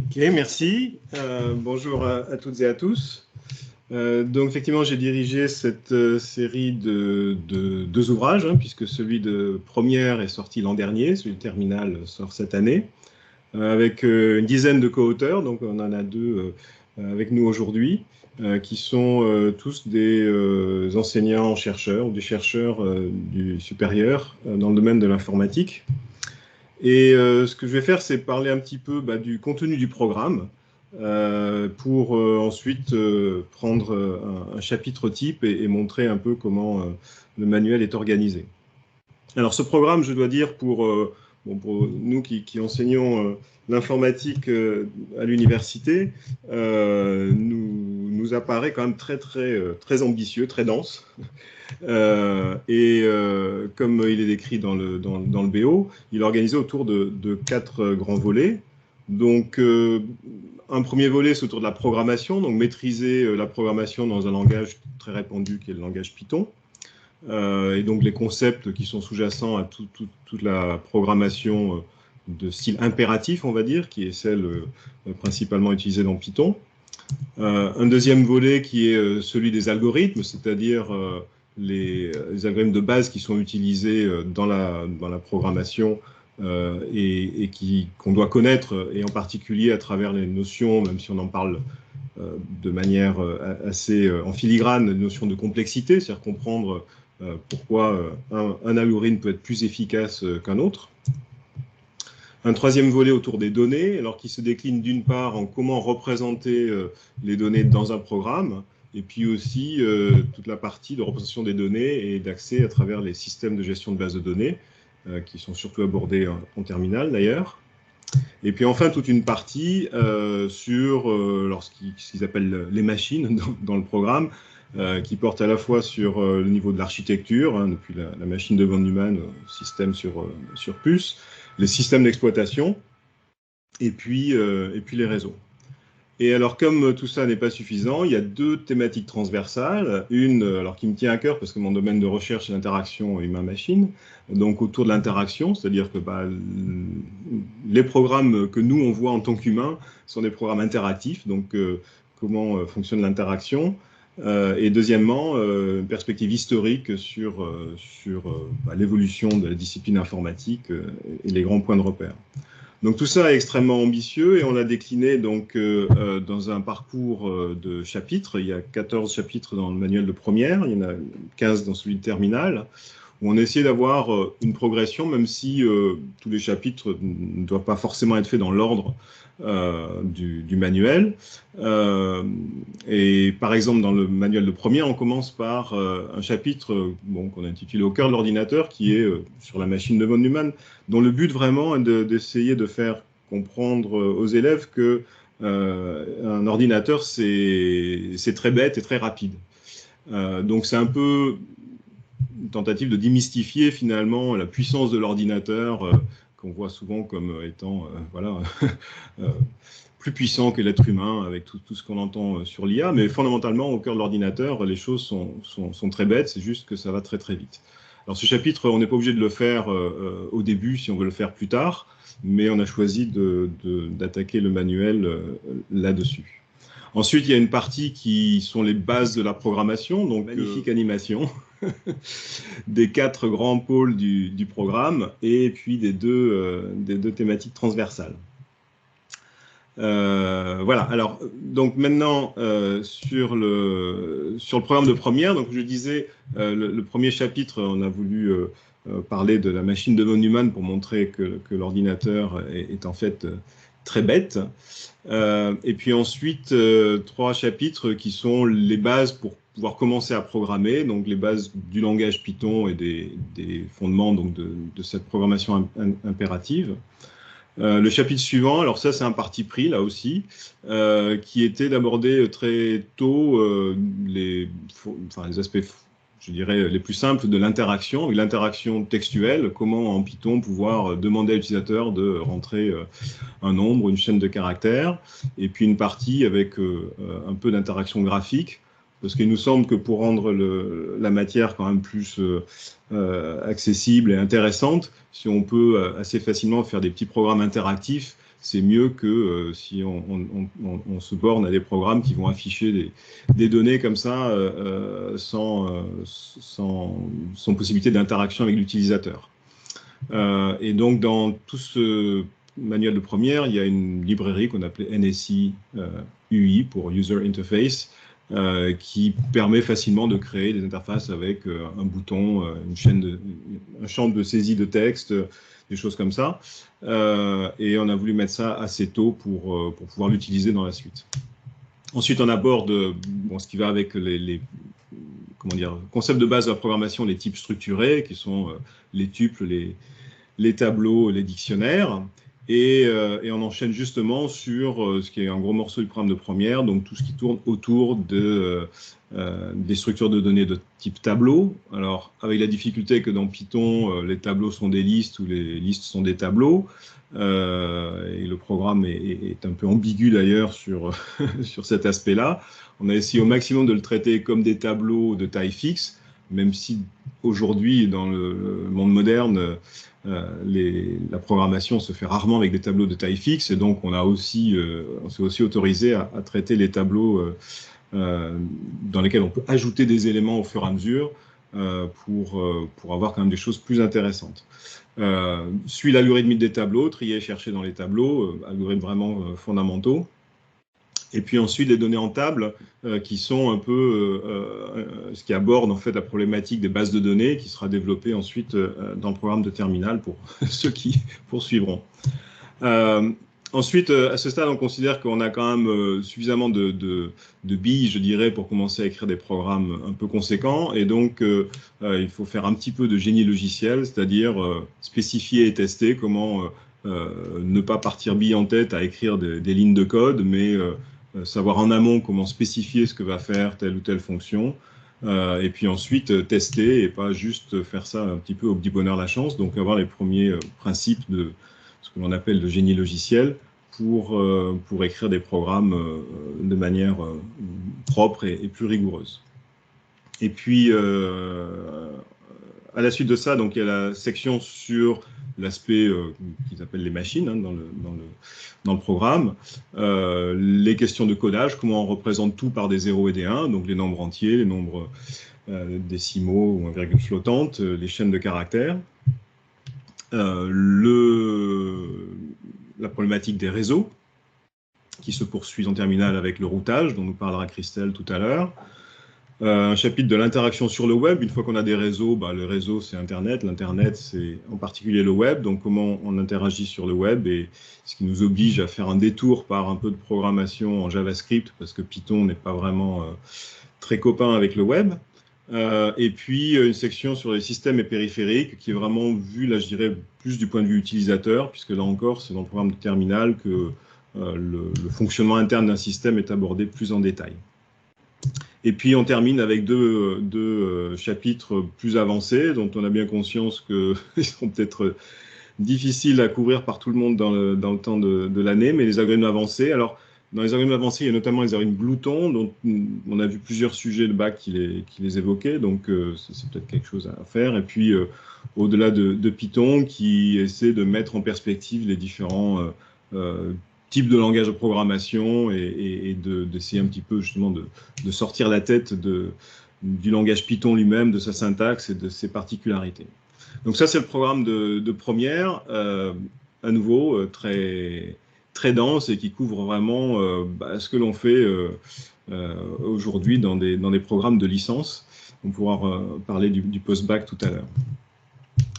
Ok, merci. Bonjour à toutes et à tous. Donc effectivement, j'ai dirigé cette série de deux ouvrages, puisque celui de première est sorti l'an dernier, celui de terminale sort cette année, avec une dizaine de co-auteurs, donc on en a deux avec nous aujourd'hui, qui sont tous des enseignants-chercheurs ou des chercheurs du supérieur dans le domaine de l'informatique. Et ce que je vais faire, c'est parler un petit peu du contenu du programme pour ensuite prendre un chapitre type et montrer un peu comment le manuel est organisé. Alors ce programme, je dois dire, pour nous qui enseignons l'informatique à l'université, nous apparaît quand même très ambitieux, très dense. Comme il est décrit dans le BO, il est organisé autour de 4 grands volets. Donc, un premier volet, c'est autour de la programmation, donc maîtriser la programmation dans un langage très répandu qui est le langage Python. Et donc les concepts qui sont sous-jacents à toute la programmation de style impératif, on va dire, qui est celle principalement utilisée dans Python. Un deuxième volet qui est celui des algorithmes, c'est-à-dire les algorithmes de base qui sont utilisés dans la programmation et qu'on doit connaître, et en particulier à travers les notions, même si on en parle de manière assez en filigrane, les notions de complexité, c'est-à-dire comprendre pourquoi un algorithme peut être plus efficace qu'un autre. Un troisième volet autour des données, alors qui se décline d'une part en comment représenter les données dans un programme, et puis aussi toute la partie de représentation des données et d'accès à travers les systèmes de gestion de bases de données, qui sont surtout abordés en terminale d'ailleurs. Et puis enfin toute une partie sur ce qu'ils appellent les machines dans le programme, qui porte à la fois sur le niveau de l'architecture, depuis la machine de von Neumann au système sur puce, les systèmes d'exploitation, et puis les réseaux. Et alors, comme tout ça n'est pas suffisant, il y a deux thématiques transversales. Une, alors qui me tient à cœur parce que mon domaine de recherche est l'interaction humain-machine, donc autour de l'interaction, c'est-à-dire que les programmes que nous, on voit en tant qu'humains sont des programmes interactifs, donc comment fonctionne l'interaction. Et deuxièmement, une perspective historique sur l'évolution de la discipline informatique et les grands points de repère. Donc tout ça est extrêmement ambitieux et on l'a décliné donc dans un parcours de chapitres. Il y a 14 chapitres dans le manuel de première, il y en a 15 dans celui de terminale, où on essaie d'avoir une progression, même si tous les chapitres ne doivent pas forcément être faits dans l'ordre du manuel. Et par exemple, dans le manuel de première, on commence par un chapitre qu'on a intitulé « Au cœur de l'ordinateur » qui est sur la machine de von Neumann, dont le but vraiment est d'essayer de faire comprendre aux élèves que un ordinateur, c'est très bête et très rapide. Donc c'est un peu une tentative de démystifier finalement la puissance de l'ordinateur qu'on voit souvent comme étant plus puissant que l'être humain avec tout ce qu'on entend sur l'IA, mais fondamentalement au cœur de l'ordinateur, les choses sont très bêtes, c'est juste que ça va très très vite. Alors ce chapitre, on n'est pas obligé de le faire au début si on veut le faire plus tard, mais on a choisi d'attaquer le manuel là-dessus. Ensuite, il y a une partie qui sont les bases de la programmation, donc magnifique animation des 4 grands pôles du programme et puis des deux thématiques transversales. Voilà, alors donc maintenant sur le programme de première, donc je disais le premier chapitre, on a voulu parler de la machine de von Neumann pour montrer que l'ordinateur est en fait très bête. Et puis ensuite 3 chapitres qui sont les bases pour pouvoir commencer à programmer, donc les bases du langage Python et des fondements donc de cette programmation impérative. Le chapitre suivant, alors ça c'est un parti pris là aussi, qui était d'aborder très tôt les aspects, je dirais, les plus simples de l'interaction, l'interaction textuelle, comment en Python pouvoir demander à l'utilisateur de rentrer un nombre, une chaîne de caractères, et puis une partie avec un peu d'interaction graphique, parce qu'il nous semble que pour rendre la matière quand même plus accessible et intéressante, si on peut assez facilement faire des petits programmes interactifs, c'est mieux que si on se borne à des programmes qui vont afficher des données comme ça sans possibilité d'interaction avec l'utilisateur. Et donc, dans tout ce manuel de première, il y a une librairie qu'on appelait NSI UI pour User Interface, qui permet facilement de créer des interfaces avec un bouton, un champ de saisie de texte, des choses comme ça. Et on a voulu mettre ça assez tôt pour pouvoir l'utiliser dans la suite. Ensuite, on aborde ce qui va avec les concepts de base de la programmation, les types structurés, qui sont les tuples, les tableaux, les dictionnaires. Et on enchaîne justement sur ce qui est un gros morceau du programme de première, donc tout ce qui tourne autour des structures de données de type tableau. Alors, avec la difficulté que dans Python, les tableaux sont des listes ou les listes sont des tableaux, et le programme est un peu ambigu d'ailleurs sur cet aspect-là. On a essayé au maximum de le traiter comme des tableaux de taille fixe, même si aujourd'hui, dans le monde moderne, la programmation se fait rarement avec des tableaux de taille fixe, et donc on s'est aussi autorisé à traiter les tableaux dans lesquels on peut ajouter des éléments au fur et à mesure pour avoir quand même des choses plus intéressantes. Suit l'algorithme des tableaux, trier et chercher dans les tableaux, algorithmes vraiment fondamentaux. Et puis ensuite, les données en table, qui sont un peu ce qui aborde en fait la problématique des bases de données, qui sera développée ensuite dans le programme de terminal pour ceux qui poursuivront. Ensuite, à ce stade, on considère qu'on a quand même suffisamment de billes, je dirais, pour commencer à écrire des programmes un peu conséquents. Et donc, il faut faire un petit peu de génie logiciel, c'est-à-dire spécifier et tester comment ne pas partir bille en tête à écrire des lignes de code, mais savoir en amont comment spécifier ce que va faire telle ou telle fonction, et puis ensuite tester et pas juste faire ça un petit peu au petit bonheur la chance, donc avoir les premiers principes de ce que l'on appelle le génie logiciel pour écrire des programmes de manière propre et plus rigoureuse. Et puis, à la suite de ça, donc, il y a la section sur l'aspect qu'ils appellent les machines dans le programme, les questions de codage, comment on représente tout par des 0 et des 1, donc les nombres entiers, les nombres décimaux ou en virgule flottante, les chaînes de caractères, la problématique des réseaux, qui se poursuit en terminale avec le routage, dont nous parlera Christelle tout à l'heure. Un chapitre de l'interaction sur le web. Une fois qu'on a des réseaux, le réseau c'est Internet, l'Internet c'est en particulier le web, donc comment on interagit sur le web, et ce qui nous oblige à faire un détour par un peu de programmation en JavaScript, parce que Python n'est pas vraiment très copain avec le web. Et puis une section sur les systèmes et périphériques, qui est vraiment vue, là je dirais, plus du point de vue utilisateur, puisque là encore c'est dans le programme de terminal que le fonctionnement interne d'un système est abordé plus en détail. Et puis on termine avec deux chapitres plus avancés, dont on a bien conscience qu'ils seront peut-être difficiles à couvrir par tout le monde dans le temps de l'année, mais les algorithmes avancés. Alors, dans les algorithmes avancés, il y a notamment les algorithmes Glouton, dont on a vu plusieurs sujets de bac qui les évoquaient, donc c'est peut-être quelque chose à faire. Et puis, au-delà de Python, qui essaie de mettre en perspective les différents type de langage de programmation et d'essayer un petit peu justement de sortir la tête du langage Python lui-même, de sa syntaxe et de ses particularités. Donc ça, c'est le programme de première, à nouveau très, très dense, et qui couvre vraiment ce que l'on fait aujourd'hui dans des programmes de licence. On pourra parler du post-bac tout à l'heure.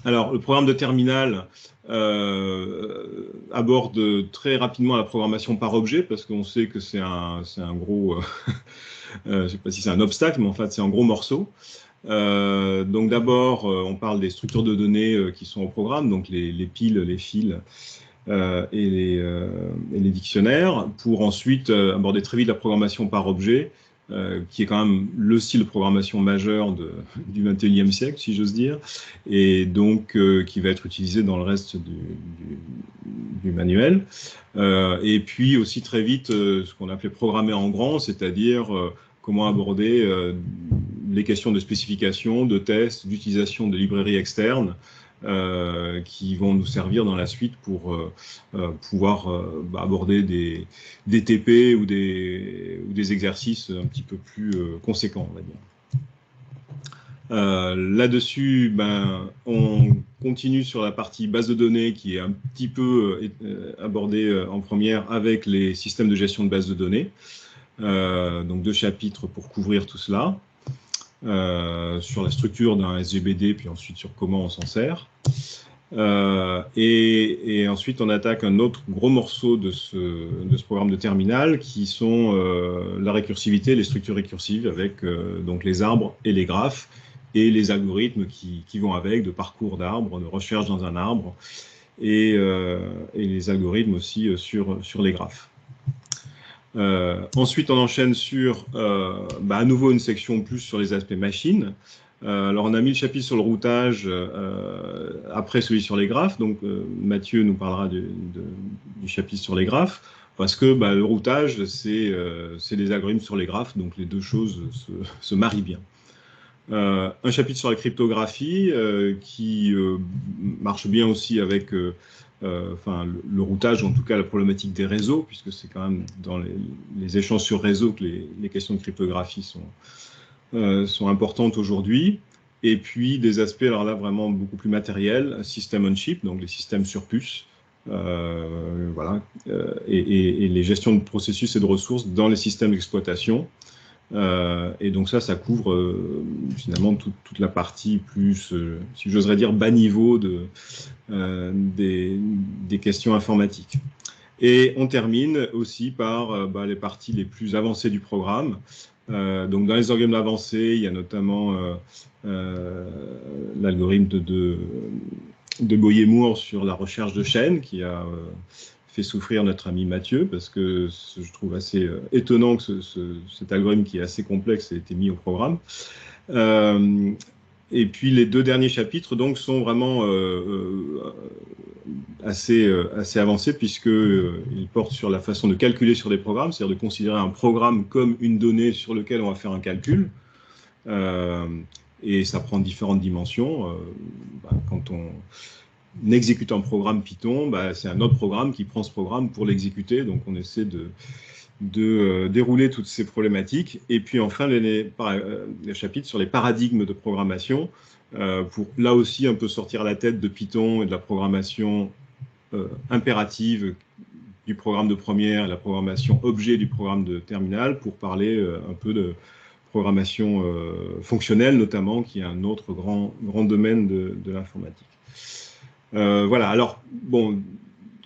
Alors, le programme de terminal aborde très rapidement la programmation par objet, parce qu'on sait que c'est un gros, je ne sais pas si c'est un obstacle, mais en fait c'est un gros morceau. Donc d'abord, on parle des structures de données qui sont au programme, donc les piles, les fils et les dictionnaires, pour ensuite aborder très vite la programmation par objet, qui est quand même le style de programmation majeur du XXIe siècle, si j'ose dire, et donc qui va être utilisé dans le reste du manuel. Et puis aussi très vite, ce qu'on appelait programmer en grand, c'est-à-dire comment aborder les questions de spécification, de tests, d'utilisation de librairies externes, qui vont nous servir dans la suite pour pouvoir aborder des TP ou des exercices un petit peu plus conséquents, on va dire. Là-dessus, on continue sur la partie base de données qui est un petit peu abordée en première avec les systèmes de gestion de base de données. Donc 2 chapitres pour couvrir tout cela, sur la structure d'un SGBD, puis ensuite sur comment on s'en sert. Et ensuite, on attaque un autre gros morceau de ce programme de terminal qui sont la récursivité, les structures récursives avec donc les arbres et les graphes et les algorithmes qui vont avec, de parcours d'arbres, de recherche dans un arbre et les algorithmes aussi sur les graphes. Ensuite, on enchaîne sur à nouveau une section plus sur les aspects machines. Alors, on a mis le chapitre sur le routage après celui sur les graphes. Donc, Mathieu nous parlera du chapitre sur les graphes, parce que le routage, c'est des algorithmes sur les graphes, donc les deux choses se marient bien. Un chapitre sur la cryptographie qui marche bien aussi avec le routage, en tout cas la problématique des réseaux, puisque c'est quand même dans les échanges sur réseau que les questions de cryptographie sont importantes aujourd'hui. Et puis des aspects, alors là vraiment beaucoup plus matériels, system on chip, donc les systèmes sur puce, voilà, et les gestions de processus et de ressources dans les systèmes d'exploitation. Et donc ça couvre finalement toute la partie plus, si j'oserais dire, bas niveau des questions informatiques. Et on termine aussi par les parties les plus avancées du programme. Donc dans les algorithmes avancés, il y a notamment l'algorithme de Boyer-Moore sur la recherche de chaînes qui a fait souffrir notre ami Mathieu, parce que je trouve assez étonnant que cet algorithme qui est assez complexe ait été mis au programme. Et puis les 2 derniers chapitres donc sont vraiment assez avancés, puisqu'ils portent sur la façon de calculer sur des programmes, c'est-à-dire de considérer un programme comme une donnée sur laquelle on va faire un calcul. Et ça prend différentes dimensions. Quand on exécute un programme Python, c'est un autre programme qui prend ce programme pour l'exécuter. Donc on essaie de dérouler toutes ces problématiques. Et puis enfin, les chapitres sur les paradigmes de programmation, pour là aussi un peu sortir la tête de Python et de la programmation impérative du programme de première, la programmation objet du programme de terminal, pour parler un peu de programmation fonctionnelle notamment, qui est un autre grand domaine de l'informatique. Voilà, alors bon,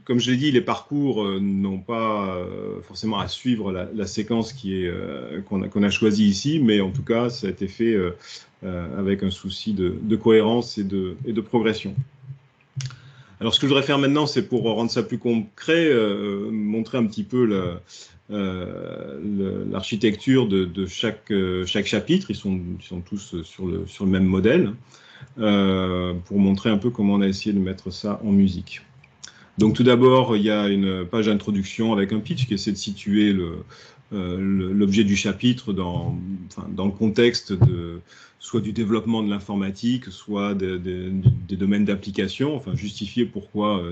comme je l'ai dit, les parcours n'ont pas forcément à suivre la séquence qu'on a choisie ici, mais en tout cas, ça a été fait avec un souci de cohérence et de progression. Alors, ce que je voudrais faire maintenant, c'est pour rendre ça plus concret, montrer un petit peu l'architecture de chaque chapitre. Ils sont tous sur le même modèle, pour montrer un peu comment on a essayé de mettre ça en musique. Donc tout d'abord, il y a une page d'introduction avec un pitch qui essaie de situer l'objet du chapitre dans le contexte soit du développement de l'informatique, soit des domaines d'application, enfin justifier pourquoi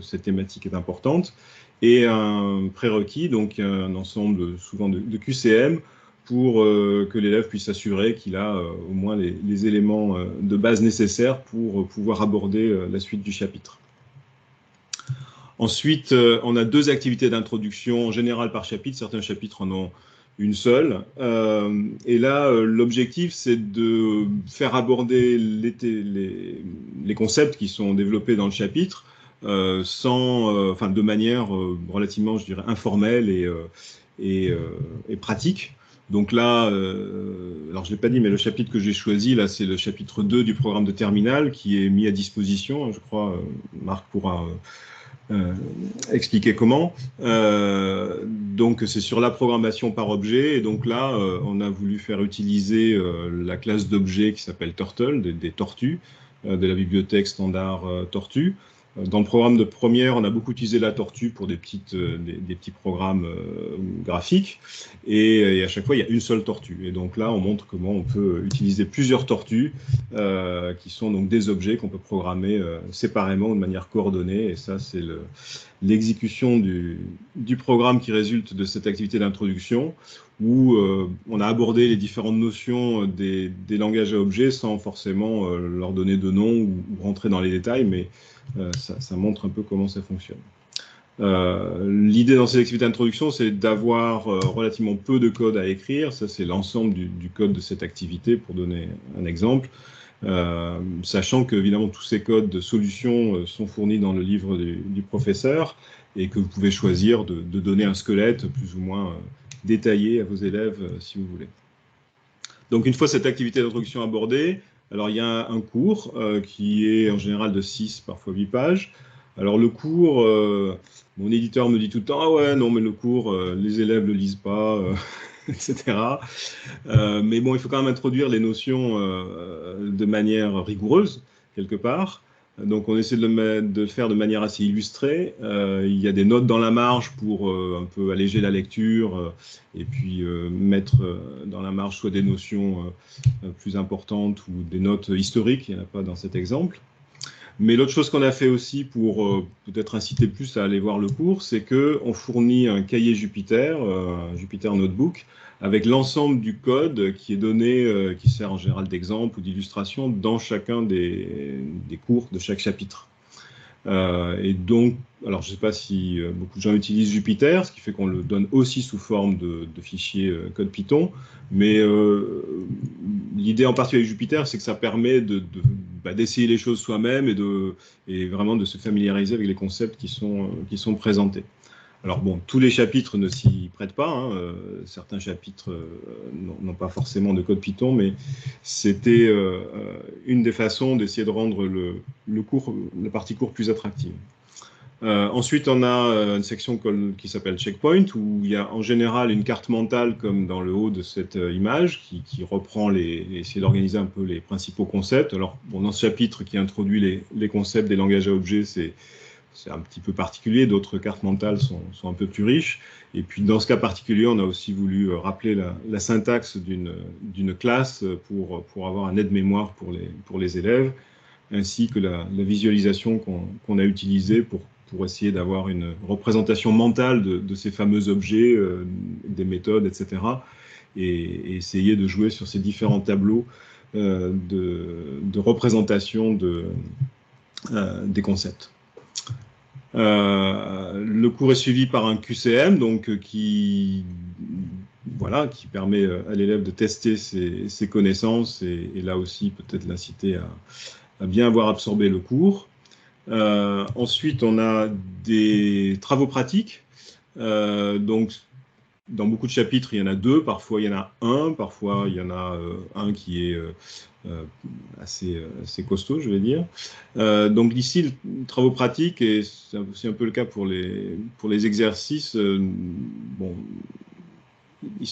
cette thématique est importante, et un prérequis, donc un ensemble souvent de QCM, pour que l'élève puisse s'assurer qu'il a au moins les éléments de base nécessaires pour pouvoir aborder la suite du chapitre. Ensuite, on a 2 activités d'introduction en général par chapitre. Certains chapitres en ont une seule. Et là, l'objectif, c'est de faire aborder les concepts qui sont développés dans le chapitre de manière relativement, je dirais, informelle et pratique. Donc là, alors je ne l'ai pas dit, mais le chapitre que j'ai choisi, là, c'est le chapitre 2 du programme de terminal qui est mis à disposition. Je crois, Marc pourra expliquer comment. Donc c'est sur la programmation par objet, et donc là on a voulu faire utiliser la classe d'objets qui s'appelle Turtle, des tortues, de la bibliothèque standard Tortue, Dans le programme de première, on a beaucoup utilisé la tortue pour des petits programmes graphiques. Et à chaque fois, il y a une seule tortue. Et donc là, on montre comment on peut utiliser plusieurs tortues, qui sont donc des objets qu'on peut programmer séparément de manière coordonnée. Et ça, c'est l'exécution du programme qui résulte de cette activité d'introduction, où on a abordé les différentes notions des langages à objets sans forcément leur donner de nom ou rentrer dans les détails, mais ça montre un peu comment ça fonctionne. L'idée dans ces activités d'introduction, c'est d'avoir relativement peu de code à écrire. Ça, c'est l'ensemble du code de cette activité, pour donner un exemple. Sachant que, évidemment, tous ces codes de solutions sont fournis dans le livre du professeur, et que vous pouvez choisir de donner un squelette plus ou moins détaillé à vos élèves si vous voulez. Donc, une fois cette activité d'introduction abordée, alors il y a un cours qui est en général de 6, parfois 8 pages. Alors le cours, mon éditeur me dit tout le temps « Ah ouais, non, mais le cours, les élèves ne le lisent pas, etc. » Mais bon, il faut quand même introduire les notions de manière rigoureuse, quelque part. Donc on essaie de le faire de manière assez illustrée. Il y a des notes dans la marge pour un peu alléger la lecture, et puis mettre dans la marge soit des notions plus importantes ou des notes historiques. Il n'y en a pas dans cet exemple. Mais l'autre chose qu'on a fait aussi pour peut-être inciter plus à aller voir le cours, c'est qu'on fournit un cahier Jupyter, un Jupyter Notebook, avec l'ensemble du code qui est donné, qui sert en général d'exemple ou d'illustration dans chacun des cours de chaque chapitre. Et donc, alors je ne sais pas si beaucoup de gens utilisent Jupyter, ce qui fait qu'on le donne aussi sous forme de fichier code Python, mais l'idée en particulier avec Jupyter, c'est que ça permet d'essayer les choses soi-même et vraiment de se familiariser avec les concepts qui sont présentés. Alors bon, tous les chapitres ne s'y prêtent pas, hein. Certains chapitres n'ont pas forcément de code Python, mais c'était une des façons d'essayer de rendre la partie cours plus attractive. Ensuite, on a une section qui s'appelle Checkpoint, où il y a en général une carte mentale, comme dans le haut de cette image, qui reprend essayer d'organiser un peu les principaux concepts. Alors, bon, dans ce chapitre qui introduit les concepts des langages à objets, c'est un petit peu particulier, d'autres cartes mentales sont un peu plus riches. Et puis dans ce cas particulier, on a aussi voulu rappeler la syntaxe d'une classe pour avoir un aide-mémoire pour les élèves, ainsi que la visualisation qu'on a utilisée pour essayer d'avoir une représentation mentale de ces fameux objets, des méthodes, etc. Et essayer de jouer sur ces différents tableaux de représentation des concepts. Le cours est suivi par un QCM, donc qui permet à l'élève de tester ses connaissances et là aussi peut-être l'inciter à bien avoir absorbé le cours. Ensuite, on a des travaux pratiques. Donc, dans beaucoup de chapitres, il y en a 2, parfois il y en a 1, parfois il y en a un qui est assez costaud, je vais dire. Donc ici, les travaux pratiques, et c'est aussi un peu le cas pour les exercices, bon,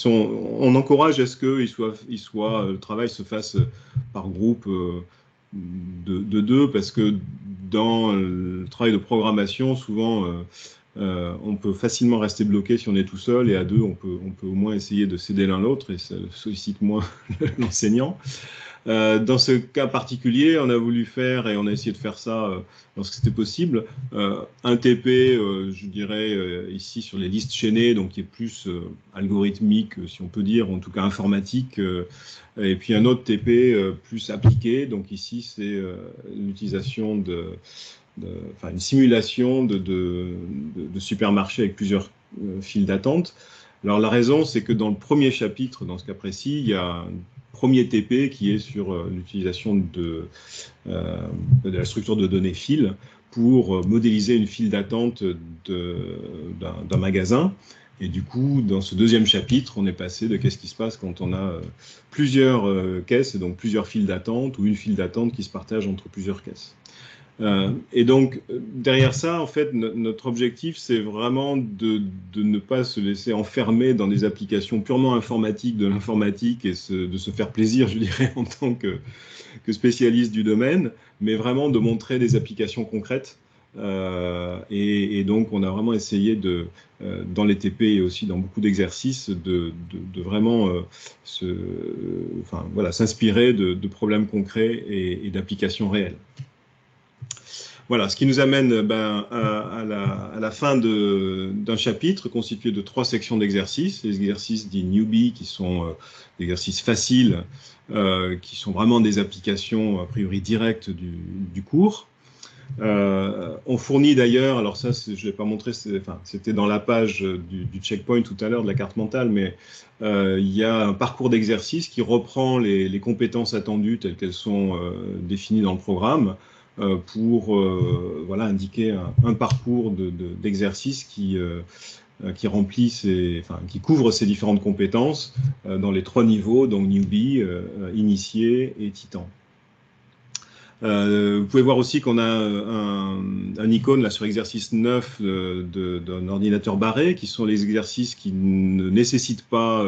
on encourage à ce que le travail se fasse par groupe de 2, parce que dans le travail de programmation, souvent, on peut facilement rester bloqué si on est tout seul, et à 2, on peut au moins essayer de s'aider l'un l'autre, et ça sollicite moins l'enseignant. Dans ce cas particulier, on a voulu faire, et on a essayé de faire ça lorsque c'était possible, un TP, je dirais, ici sur les listes chaînées, donc qui est plus algorithmique, si on peut dire, en tout cas informatique, et puis un autre TP plus appliqué, donc ici c'est l'utilisation une simulation de supermarché avec plusieurs files d'attente. Alors la raison, c'est que dans le premier chapitre, dans ce cas précis, il y a un premier TP qui est sur l'utilisation de la structure de données file pour modéliser une file d'attente d'un magasin. Et du coup, dans ce deuxième chapitre, on est passé de qu'est-ce qui se passe quand on a plusieurs caisses, et donc plusieurs files d'attente, ou une file d'attente qui se partage entre plusieurs caisses. Et donc, derrière ça, en fait, notre objectif, c'est vraiment de ne pas se laisser enfermer dans des applications purement informatiques de l'informatique et de se faire plaisir, je dirais, en tant que spécialiste du domaine, mais vraiment de montrer des applications concrètes Et donc, on a vraiment essayé dans les TP et aussi dans beaucoup d'exercices, de vraiment s'inspirer de problèmes concrets et d'applications réelles. Voilà, ce qui nous amène à la fin d'un chapitre constitué de 3 sections d'exercices. Les exercices dits newbie, qui sont des exercices faciles, qui sont vraiment des applications a priori directes du cours. On fournit d'ailleurs, alors ça je ne vais pas montrer, c'était dans la page du checkpoint tout à l'heure de la carte mentale, mais il y a un parcours d'exercice qui reprend les compétences attendues telles qu'elles sont définies dans le programme pour indiquer un parcours d'exercice qui remplit qui couvre ces différentes compétences dans les 3 niveaux, donc newbie, initié et titan. Vous pouvez voir aussi qu'on a un icône là sur exercice 9 d'un ordinateur barré, qui sont les exercices qui ne nécessitent pas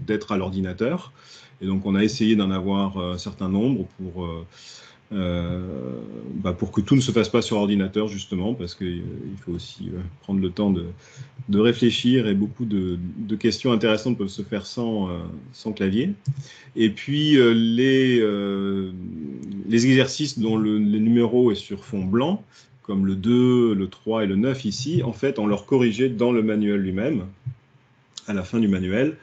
d'être à l'ordinateur. Et donc on a essayé d'en avoir un certain nombre pour que tout ne se fasse pas sur ordinateur, justement, parce qu'il faut aussi prendre le temps de réfléchir, et beaucoup de questions intéressantes peuvent se faire sans clavier. Et puis les exercices dont le numéro est sur fond blanc, comme le 2, le 3 et le 9 ici, en fait, on leur corrigé dans le manuel lui-même, à la fin du manuel.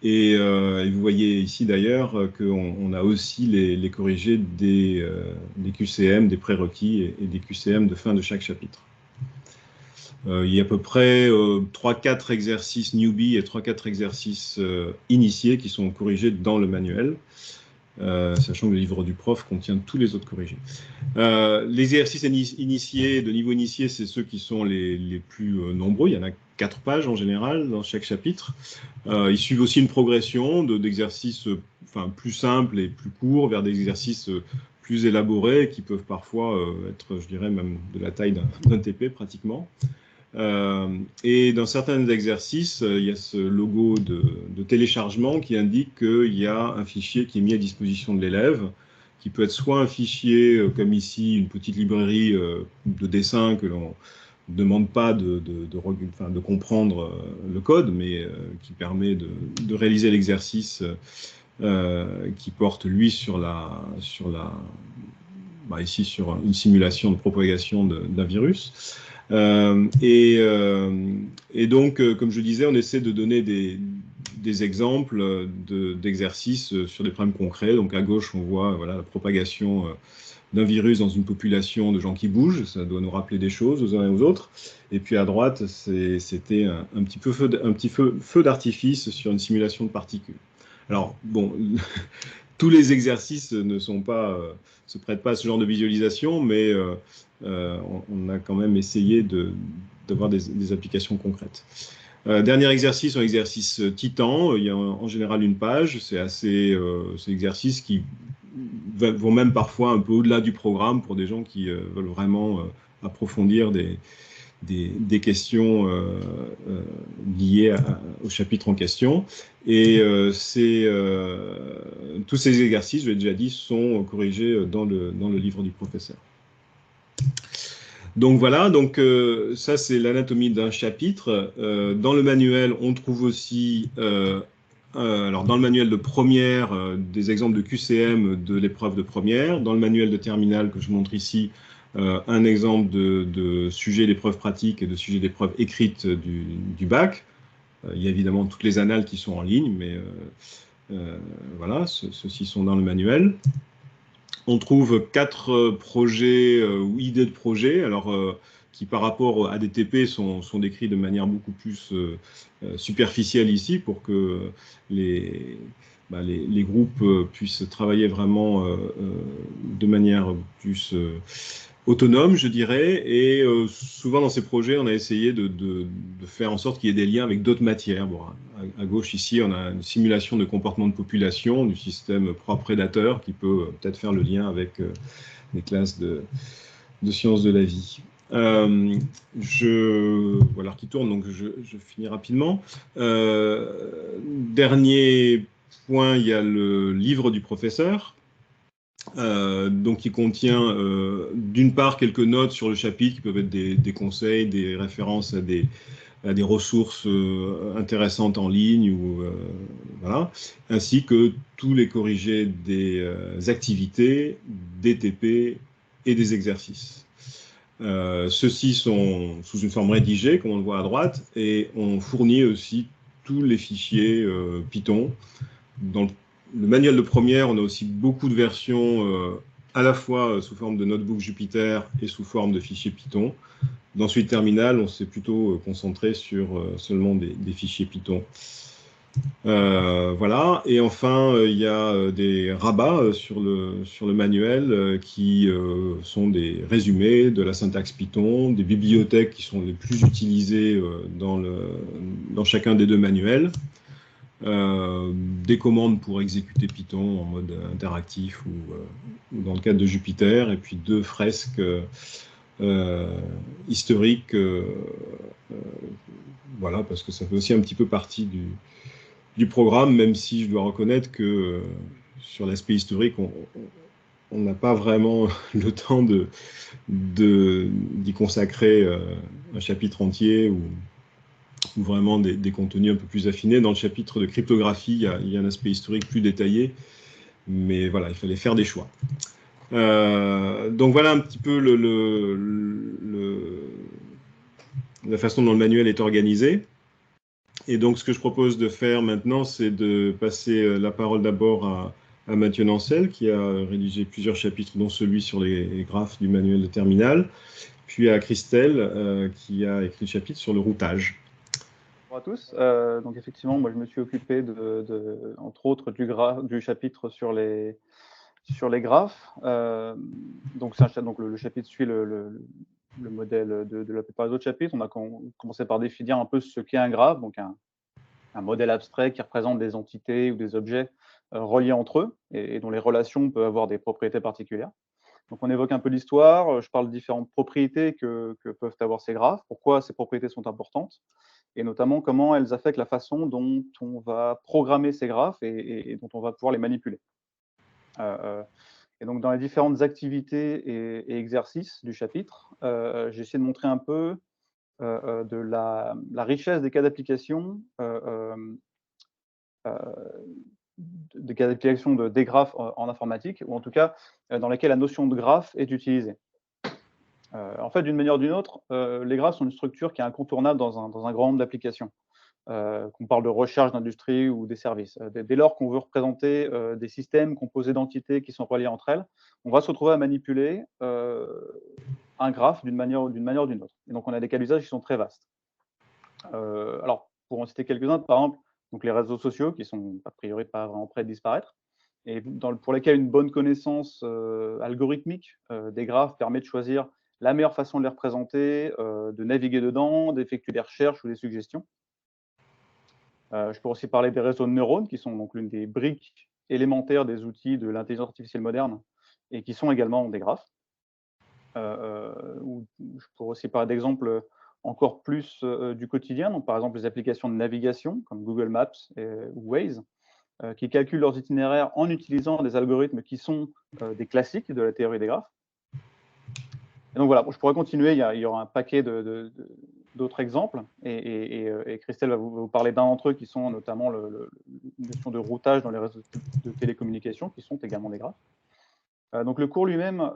Et vous voyez ici d'ailleurs qu'on a aussi les corrigés des QCM, des prérequis et des QCM de fin de chaque chapitre. Il y a à peu près 3-4 exercices newbie et 3-4 exercices initiés qui sont corrigés dans le manuel, sachant que le livre du prof contient tous les autres corrigés. Les exercices initiés, de niveau initié, c'est ceux qui sont les plus nombreux. Il y en a 4 pages en général dans chaque chapitre. Ils suivent aussi une progression d'exercices plus simples et plus courts vers des exercices plus élaborés qui peuvent parfois être, je dirais, même de la taille d'un TP pratiquement. Et dans certains exercices, il y a ce logo de téléchargement qui indique qu'il y a un fichier qui est mis à disposition de l'élève, qui peut être soit un fichier comme ici, une petite librairie de dessin que l'on ne demande pas de comprendre le code, mais qui permet de réaliser l'exercice qui porte, lui, ici sur une simulation de propagation d'un virus. Et donc, comme je disais, on essaie de donner des exemples d'exercices sur des problèmes concrets. Donc à gauche, on voit la propagation d'un virus dans une population de gens qui bougent. Ça doit nous rappeler des choses aux uns et aux autres. Et puis à droite, c'était un petit feu d'artifice sur une simulation de particules. Alors, bon, tous les exercices ne se prêtent pas à ce genre de visualisation, mais on a quand même essayé d'avoir des applications concrètes. Dernier exercice, un exercice Titan. Il y a en général une page. C'est exercices qui vont même parfois un peu au-delà du programme pour des gens qui veulent vraiment approfondir des questions liées au chapitre en question. Et tous ces exercices, je l'ai déjà dit, sont corrigés dans le livre du professeur. Donc voilà, ça c'est l'anatomie d'un chapitre. Dans le manuel, on trouve aussi, alors dans le manuel de première, des exemples de QCM de l'épreuve de première. Dans le manuel de terminale que je montre ici, un exemple de sujet d'épreuve pratique et de sujet d'épreuve écrite du bac. Il y a évidemment toutes les annales qui sont en ligne, mais voilà, ceux-ci sont dans le manuel. On trouve 4 projets ou idées de projets, qui par rapport à des TP sont décrits de manière beaucoup plus superficielle ici, pour que les groupes puissent travailler vraiment de manière plus autonome, je dirais. Et souvent dans ces projets, on a essayé de faire en sorte qu'il y ait des liens avec d'autres matières. Bon, à gauche ici, on a une simulation de comportement de population du système proie-prédateur qui peut peut-être faire le lien avec les classes de sciences de la vie. Voilà, qui tourne, donc je finis rapidement. Dernier point, il y a le livre du professeur. Donc, il contient d'une part quelques notes sur le chapitre qui peuvent être des conseils, des références à des ressources intéressantes en ligne, voilà, ainsi que tous les corrigés des activités, des TP et des exercices. Ceux-ci sont sous une forme rédigée, comme on le voit à droite, et on fournit aussi tous les fichiers Python. Dans le manuel de première, on a aussi beaucoup de versions à la fois sous forme de notebook Jupyter et sous forme de fichiers Python. Dans Suite Terminal, on s'est plutôt concentré sur seulement des fichiers Python. Voilà. Et enfin, il y a des rabats sur le manuel qui sont des résumés de la syntaxe Python, des bibliothèques qui sont les plus utilisées dans chacun des deux manuels. Des commandes pour exécuter Python en mode interactif ou dans le cadre de Jupyter, et puis deux fresques historiques, voilà, parce que ça fait aussi un petit peu partie du programme, même si je dois reconnaître que sur l'aspect historique, on n'a pas vraiment le temps d'y consacrer un chapitre entier ou vraiment des contenus un peu plus affinés. Dans le chapitre de cryptographie, il y a un aspect historique plus détaillé, mais voilà, il fallait faire des choix. Donc voilà un petit peu la façon dont le manuel est organisé. Et donc ce que je propose de faire maintenant, c'est de passer la parole d'abord à Mathieu Nancel, qui a rédigé plusieurs chapitres, dont celui sur les graphes du manuel de terminal, puis à Christelle, qui a écrit le chapitre sur le routage. Bonjour à tous. Donc effectivement, moi je me suis occupé entre autres du chapitre sur les graphes. Donc le chapitre suit le modèle de la plupart des autres chapitres. On a commencé par définir un peu ce qu'est un graphe, donc un modèle abstrait qui représente des entités ou des objets reliés entre eux et dont les relations peuvent avoir des propriétés particulières. Donc on évoque un peu l'histoire, je parle de différentes propriétés que peuvent avoir ces graphes, pourquoi ces propriétés sont importantes, et notamment comment elles affectent la façon dont on va programmer ces graphes et dont on va pouvoir les manipuler. Et donc dans les différentes activités et exercices du chapitre, j'ai essayé de montrer un peu de la richesse des cas d'application, des cas d'application des graphes en informatique, ou en tout cas dans lesquels la notion de graphe est utilisée. En fait, d'une manière ou d'une autre, les graphes sont une structure qui est incontournable dans un grand nombre d'applications, qu'on parle de recherche d'industrie ou des services. Dès lors qu'on veut représenter des systèmes composés d'entités qui sont reliées entre elles, on va se retrouver à manipuler un graphe d'une manière ou d'une autre. Et donc, on a des cas d'usage qui sont très vastes. Alors, pour en citer quelques-uns, par exemple, donc les réseaux sociaux qui sont a priori pas vraiment prêts de disparaître, et pour lesquels une bonne connaissance algorithmique des graphes permet de choisir la meilleure façon de les représenter, de naviguer dedans, d'effectuer des recherches ou des suggestions. Je peux aussi parler des réseaux de neurones, qui sont donc l'une des briques élémentaires des outils de l'intelligence artificielle moderne, et qui sont également des graphes. Je pourrais aussi parler d'exemples encore plus du quotidien, donc par exemple les applications de navigation, comme Google Maps ou Waze, qui calculent leurs itinéraires en utilisant des algorithmes qui sont des classiques de la théorie des graphes. Et donc voilà, je pourrais continuer, il y aura un paquet d'autres exemples, et Christelle va vous parler d'un d'entre eux qui sont notamment la notion de routage dans les réseaux de télécommunications, qui sont également des graphes. Donc le cours lui-même,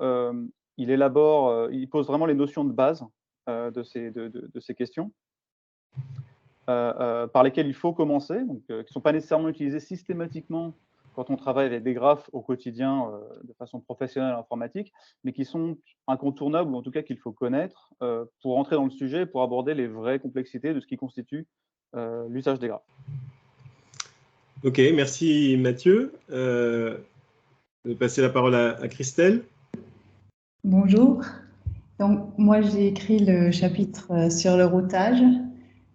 il pose vraiment les notions de base de ces questions, par lesquelles il faut commencer, donc, qui ne sont pas nécessairement utilisées systématiquement quand on travaille avec des graphes au quotidien de façon professionnelle en informatique, mais qui sont incontournables, ou en tout cas qu'il faut connaître pour entrer dans le sujet, pour aborder les vraies complexités de ce qui constitue l'usage des graphes. Ok, merci Mathieu. Je vais passer la parole à Christelle. Bonjour. Donc, moi, j'ai écrit le chapitre sur le routage.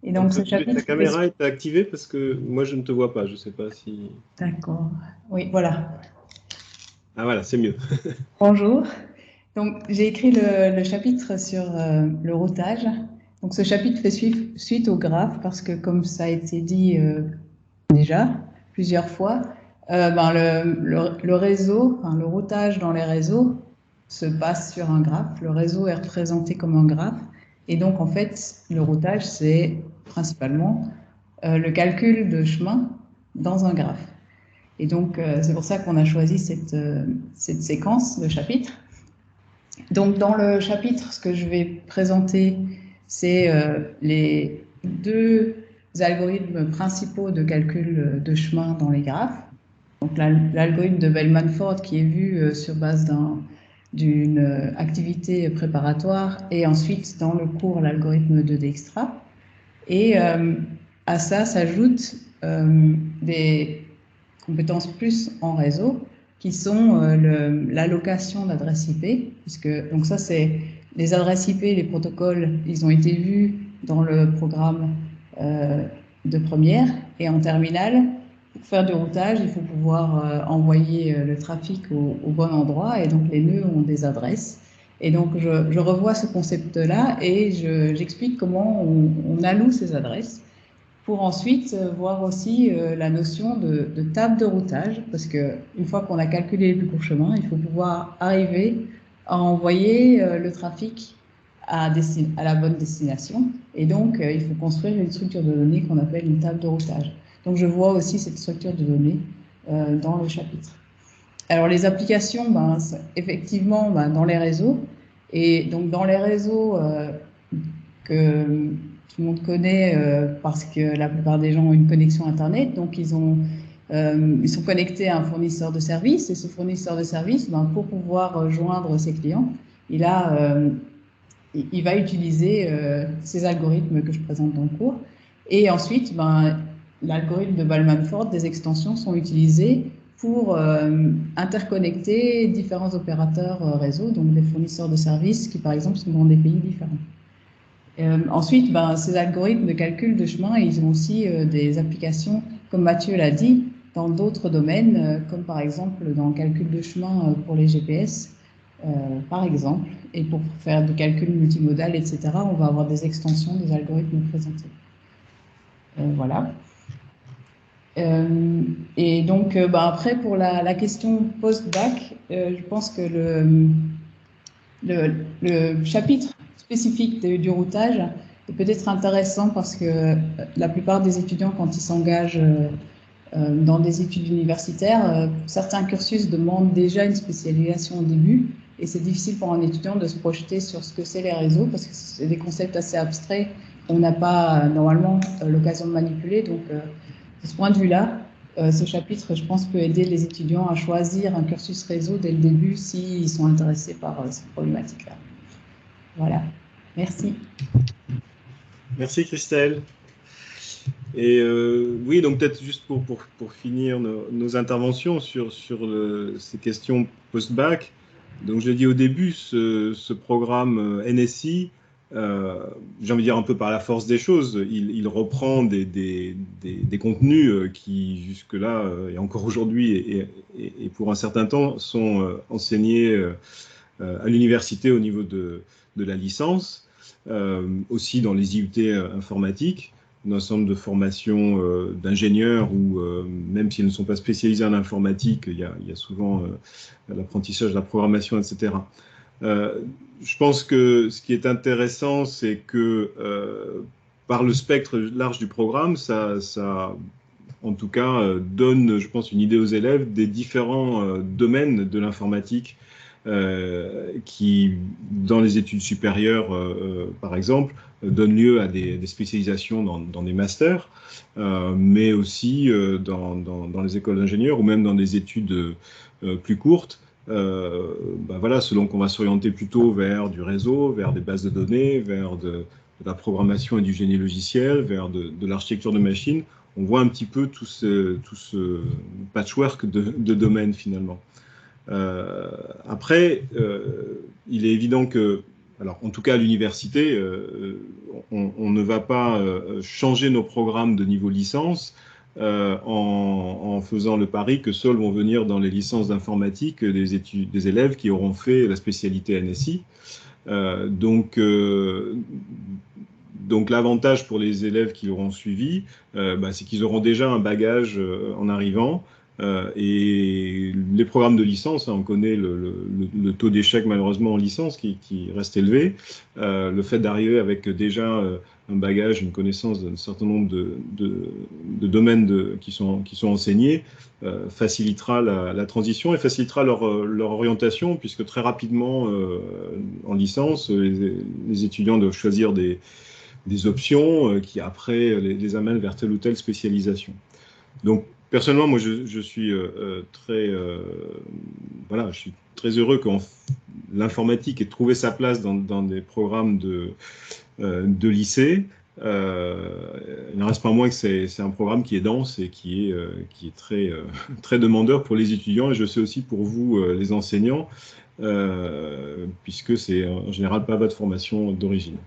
Et donc, ce chapitre... Ta caméra est activée parce que moi, je ne te vois pas. Je ne sais pas si... D'accord. Oui, voilà. Ah, voilà, c'est mieux. Bonjour. Donc, j'ai écrit le chapitre sur le routage. Donc, ce chapitre fait suite au graphe parce que, comme ça a été dit déjà plusieurs fois, Le réseau, enfin, le routage dans les réseaux se passe sur un graphe. Le réseau est représenté comme un graphe. Et donc, en fait, le routage, c'est principalement le calcul de chemin dans un graphe. Et donc, c'est pour ça qu'on a choisi cette séquence de chapitres. Donc, dans le chapitre, ce que je vais présenter, c'est les deux algorithmes principaux de calcul de chemin dans les graphes. Donc, l'algorithme de Bellman-Ford qui est vu sur base d'une activité préparatoire, et ensuite, dans le cours, l'algorithme de Dijkstra. Et à ça s'ajoutent des compétences plus en réseau, qui sont l'allocation d'adresses IP, puisque donc ça c'est les adresses IP, les protocoles, ils ont été vus dans le programme de première, et en terminale, pour faire du routage, il faut pouvoir envoyer le trafic au bon endroit, et donc les nœuds ont des adresses. Et donc je revois ce concept-là et j'explique comment on alloue ces adresses, pour ensuite voir aussi la notion de table de routage, parce qu'une fois qu'on a calculé les plus courts chemins, il faut pouvoir arriver à envoyer le trafic à la bonne destination. Et donc, il faut construire une structure de données qu'on appelle une table de routage. Donc, je vois aussi cette structure de données dans le chapitre. Alors, les applications, effectivement, dans les réseaux. Et donc, dans les réseaux que tout le monde connaît parce que la plupart des gens ont une connexion Internet. Donc, ils sont connectés à un fournisseur de services. Et ce fournisseur de services, pour pouvoir joindre ses clients, il va utiliser ces algorithmes que je présente dans le cours. Et ensuite, l'algorithme de Bellman-Ford, des extensions sont utilisées pour interconnecter différents opérateurs réseau, donc des fournisseurs de services qui, par exemple, sont dans des pays différents. Ensuite, ces algorithmes de calcul de chemin, ils ont aussi des applications, comme Mathieu l'a dit, dans d'autres domaines, comme par exemple dans le calcul de chemin pour les GPS, par exemple. Et pour faire du calcul multimodal, etc., on va avoir des extensions des algorithmes présentés. Voilà. Et donc, après, pour la question post-bac, je pense que le chapitre spécifique du routage est peut-être intéressant parce que la plupart des étudiants, quand ils s'engagent dans des études universitaires, certains cursus demandent déjà une spécialisation au début, et c'est difficile pour un étudiant de se projeter sur ce que c'est les réseaux parce que c'est des concepts assez abstraits qu'on n'a pas normalement l'occasion de manipuler. Donc, de ce point de vue-là, ce chapitre, je pense, peut aider les étudiants à choisir un cursus réseau dès le début s'ils sont intéressés par cette problématique-là. Voilà. Merci. Merci Christelle. Et oui, donc peut-être juste pour finir nos interventions sur ces questions post-bac. Donc je l'ai dit au début, ce programme NSI, j'ai envie de dire un peu par la force des choses, il reprend des contenus qui jusque-là et encore aujourd'hui et pour un certain temps sont enseignés à l'université au niveau de la licence, aussi dans les IUT informatiques, un ensemble de formations d'ingénieurs ou même s'ils ne sont pas spécialisés en informatique, il y a souvent l'apprentissage de la programmation, etc. Je pense que ce qui est intéressant, c'est que par le spectre large du programme, ça en tout cas, donne, je pense, une idée aux élèves des différents domaines de l'informatique qui, dans les études supérieures, par exemple, donnent lieu à des spécialisations dans des masters, mais aussi dans les écoles d'ingénieurs ou même dans des études plus courtes. Voilà, selon qu'on va s'orienter plutôt vers du réseau, vers des bases de données, vers de la programmation et du génie logiciel, vers de l'architecture de machines, on voit un petit peu tout ce patchwork de domaines finalement. Après, il est évident que, alors en tout cas à l'université, on ne va pas changer nos programmes de niveau licence en faisant le pari que seuls vont venir dans les licences d'informatique des élèves qui auront fait la spécialité NSI. Donc l'avantage pour les élèves qui l'auront suivi, c'est qu'ils auront déjà un bagage en arrivant, Et les programmes de licence, on connaît le taux d'échec malheureusement en licence qui reste élevé. Le fait d'arriver avec déjà un bagage, une connaissance d'un certain nombre de domaines qui sont enseignés facilitera la transition et facilitera leur orientation, puisque très rapidement en licence, les étudiants doivent choisir des options qui après les amènent vers telle ou telle spécialisation. Donc personnellement, moi je suis voilà, je suis très heureux que l'informatique ait trouvé sa place dans des programmes de lycée. Il n'en reste pas moins que c'est un programme qui est dense et qui est très, très demandeur pour les étudiants, et je sais aussi pour vous, les enseignants, puisque c'est en général pas votre formation d'origine.